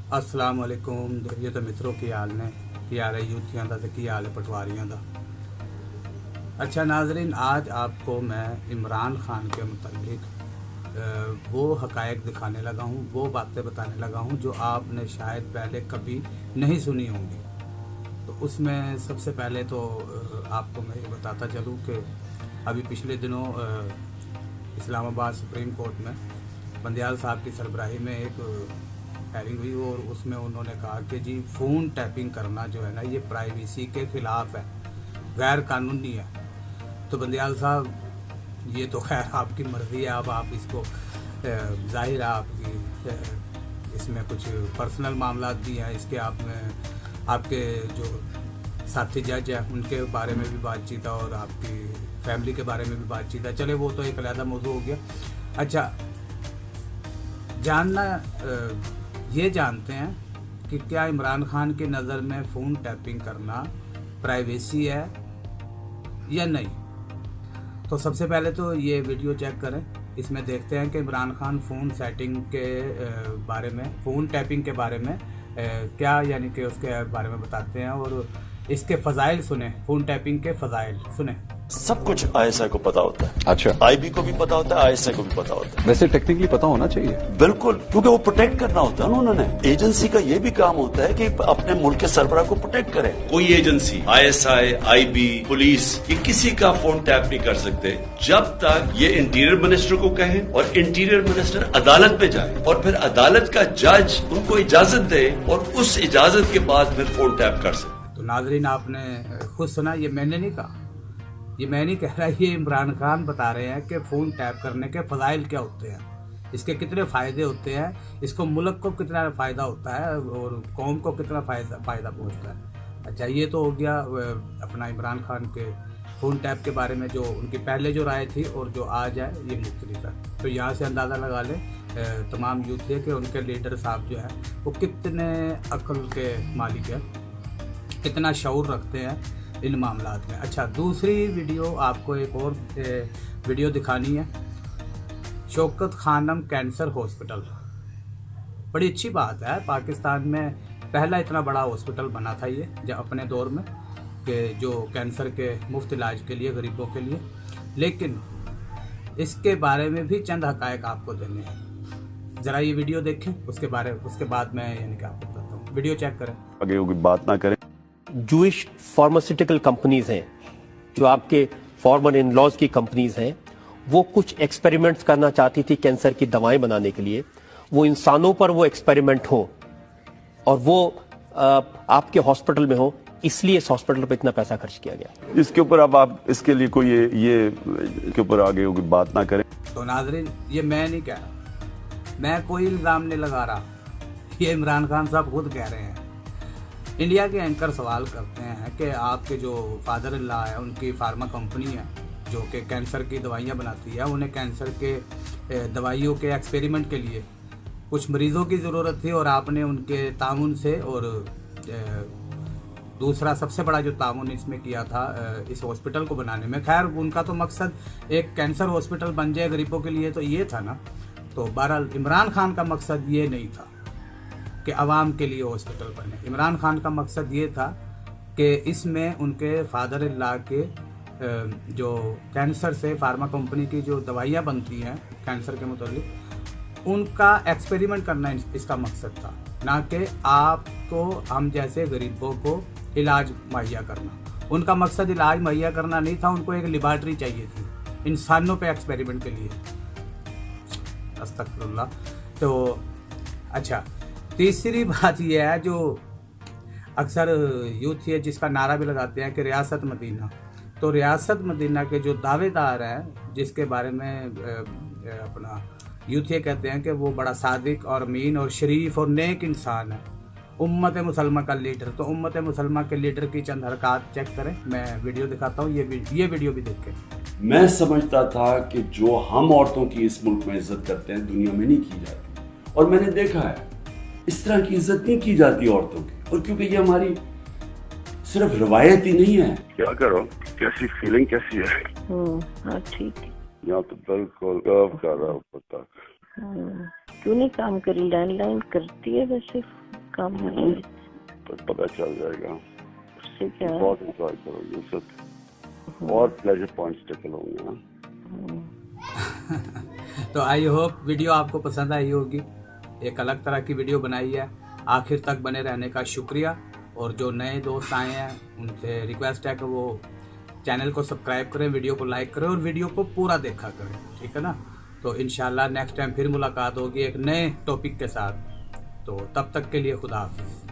अस्सलाम वालेकुम दोस्तों तो मित्रों की हाल ने की हाल है यूथियों का तो की हाल है पटवारियों का। अच्छा नाजरीन, आज आपको मैं इमरान खान के मुतालिक वो हकायक दिखाने लगा हूँ, वो बातें बताने लगा हूँ जो आपने शायद पहले कभी नहीं सुनी होंगी। तो उसमें सबसे पहले तो आपको मैं ये बताता चलूँ कि अभी पिछले दिनों इस्लामाबाद सुप्रीम कोर्ट में बंदयाल साहब की सरबराही में एक हेयरिंग हुई और उसमें उन्होंने कहा कि जी फ़ोन टैपिंग करना जो है ना ये प्राइवेसी के ख़िलाफ़ है, गैर कानूनी है। तो बंदयाल साहब ये तो खैर आपकी मर्ज़ी है, अब आप इसको ज़ाहिर है आपकी इसमें कुछ पर्सनल मामला भी हैं, इसके आप में आपके जो साथी जज हैं उनके बारे में भी बातचीत है और आपकी फैमिली के बारे में भी बातचीत है। चले वो तो एक अलग मौजू हो गया। अच्छा, जानना ये जानते हैं कि क्या इमरान खान की नज़र में फ़ोन टैपिंग करना प्राइवेसी है या नहीं। तो सबसे पहले तो ये वीडियो चेक करें, इसमें देखते हैं कि इमरान खान फ़ोन सेटिंग के बारे में, फ़ोन टैपिंग के बारे में क्या यानी कि उसके बारे में बताते हैं और इसके फ़ज़ाइल सुने, फ़ोन टैपिंग के फ़ज़ाइल सुने। सब कुछ आईएसआई को पता होता है। अच्छा, आईबी को भी पता होता है, आईएसआई को भी पता होता है। वैसे टेक्निकली पता होना चाहिए। बिल्कुल, क्योंकि वो प्रोटेक्ट करना होता है ना। उन्होंने एजेंसी का ये भी काम होता है कि अपने मुल्क के सरबराह को प्रोटेक्ट करे। कोई एजेंसी, आईएसआई, आईबी, पुलिस, ये किसी का फोन टैप नहीं कर सकते जब तक ये इंटीरियर मिनिस्टर को कहें और इंटीरियर मिनिस्टर अदालत पे जाए और फिर अदालत का जज उनको इजाजत दे और उस इजाजत के बाद फिर फोन टैप कर सके। तो नाजरीन आपने खुद सुना, ये मैंने नहीं कहा, ये मैं नहीं कह रहा, ये इमरान खान बता रहे हैं कि फ़ोन टैप करने के फ़ज़ाइल क्या होते हैं, इसके कितने फ़ायदे होते हैं, इसको मुल्क को कितना फ़ायदा होता है और कौम को कितना फ़ायदा पहुंचता है। अच्छा, ये तो हो गया अपना इमरान खान के फ़ोन टैप के बारे में जो उनकी पहले जो राय थी और जो आज है ये मुख्तलिफ है। तो यहाँ से अंदाज़ा लगा लें तमाम यूथ है कि उनके लीडर साहब जो है वो कितने अक्ल के मालिक है, कितना शऊर रखते हैं इन मामलात में। अच्छा, दूसरी वीडियो आपको एक और वीडियो दिखानी है, शौकत खानम कैंसर हॉस्पिटल। बड़ी अच्छी बात है, पाकिस्तान में पहला इतना बड़ा हॉस्पिटल बना था ये जब अपने दौर में कि जो कैंसर के मुफ्त इलाज के लिए गरीबों के लिए, लेकिन इसके बारे में भी चंद हकायक आपको देने हैं। ज़रा ये वीडियो देखें, उसके बाद मैं यानी कि आपको बताता हूँ। वीडियो चेक करें, आगे होगी बात ना करें। जूइश फार्मास्यूटिकल कंपनीज हैं जो आपके फॉर्मर इन लॉज की कंपनीज हैं, वो कुछ एक्सपेरिमेंट्स करना चाहती थी कैंसर की दवाएं बनाने के लिए। वो इंसानों पर वो एक्सपेरिमेंट हो और वो आपके हॉस्पिटल में हो, इसलिए इस हॉस्पिटल पर इतना पैसा खर्च किया गया। इसके ऊपर अब आप इसके लिए कोई ये के ऊपर आगे होगी बात ना करें। तो नाजरीन ये मैं नहीं कह रहा, मैं कोई इल्ज़ाम नहीं लगा रहा, ये इमरान खान साहब खुद कह रहे हैं। इंडिया के एंकर सवाल करते हैं कि आपके जो फादर इल्ला है उनकी फार्मा कंपनी है जो कि कैंसर की दवाइयाँ बनाती है, उन्हें कैंसर के दवाइयों के एक्सपेरिमेंट के लिए कुछ मरीज़ों की ज़रूरत थी और आपने उनके ताउन से और दूसरा सबसे बड़ा जो ताउन इसमें किया था इस हॉस्पिटल को बनाने में। खैर उनका तो मकसद एक कैंसर हॉस्पिटल बन जाए गरीबों के लिए, तो ये था ना। तो बहरहाल इमरान खान का मकसद ये नहीं था कि आवाम के लिए हॉस्पिटल बने। इमरान खान का मकसद ये था कि इसमें उनके फादर इल्ला के जो कैंसर से फार्मा कंपनी की जो दवाइयाँ बनती हैं कैंसर के मुतालिक, उनका एक्सपेरिमेंट करना इसका मकसद था, ना कि आपको हम जैसे गरीबों को इलाज मुहैया करना। उनका मकसद इलाज मुहैया करना नहीं था, उनको एक लेबॉर्ट्री चाहिए थी इंसानों पे एक्सपेरिमेंट के लिए। अस्तगफिरुल्लाह। तो अच्छा, तीसरी बात यह है जो अक्सर यूथ है जिसका नारा भी लगाते हैं कि रियासत मदीना। तो रियासत मदीना के जो दावेदार हैं जिसके बारे में अपना यूथ ये कहते हैं कि वो बड़ा सादिक और अमीन और शरीफ और नेक इंसान है, उम्मत मुसलमा का लीडर। तो उम्मत मुसलमा के लीडर की चंद हरकत चेक करें, मैं वीडियो दिखाता हूँ, ये वीडियो भी देखें। मैं समझता था कि जो हम औरतों की इस मुल्क में इज्जत करते हैं दुनिया में नहीं की जाती, और मैंने देखा है इस तरह की इज्जत नहीं की जाती औरतों की। और क्योंकि ये हमारी सिर्फ रवायत ही नहीं है। क्या करो, कैसी फीलिंग कैसी है? हाँ ठीक है। यहाँ तो बिल्कुल कर्व कर रहा हूँ पता। क्यों नहीं काम करी? लैंडलाइन करती है वैसे। कम है, तो पता चल जाएगा। उससे क्या है? बहुत इंजॉय करोगे सब, और प्लेजर पॉइंट्स टेकल होंगे ना। तो आई होप वीडियो आपको पसंद आई होगी। एक अलग तरह की वीडियो बनाई है, आखिर तक बने रहने का शुक्रिया। और जो नए दोस्त आए हैं उनसे रिक्वेस्ट है कि वो चैनल को सब्सक्राइब करें, वीडियो को लाइक करें और वीडियो को पूरा देखा करें, ठीक है ना। तो इंशाल्लाह नेक्स्ट टाइम फिर मुलाकात होगी एक नए टॉपिक के साथ। तो तब तक के लिए खुदा हाफिज़।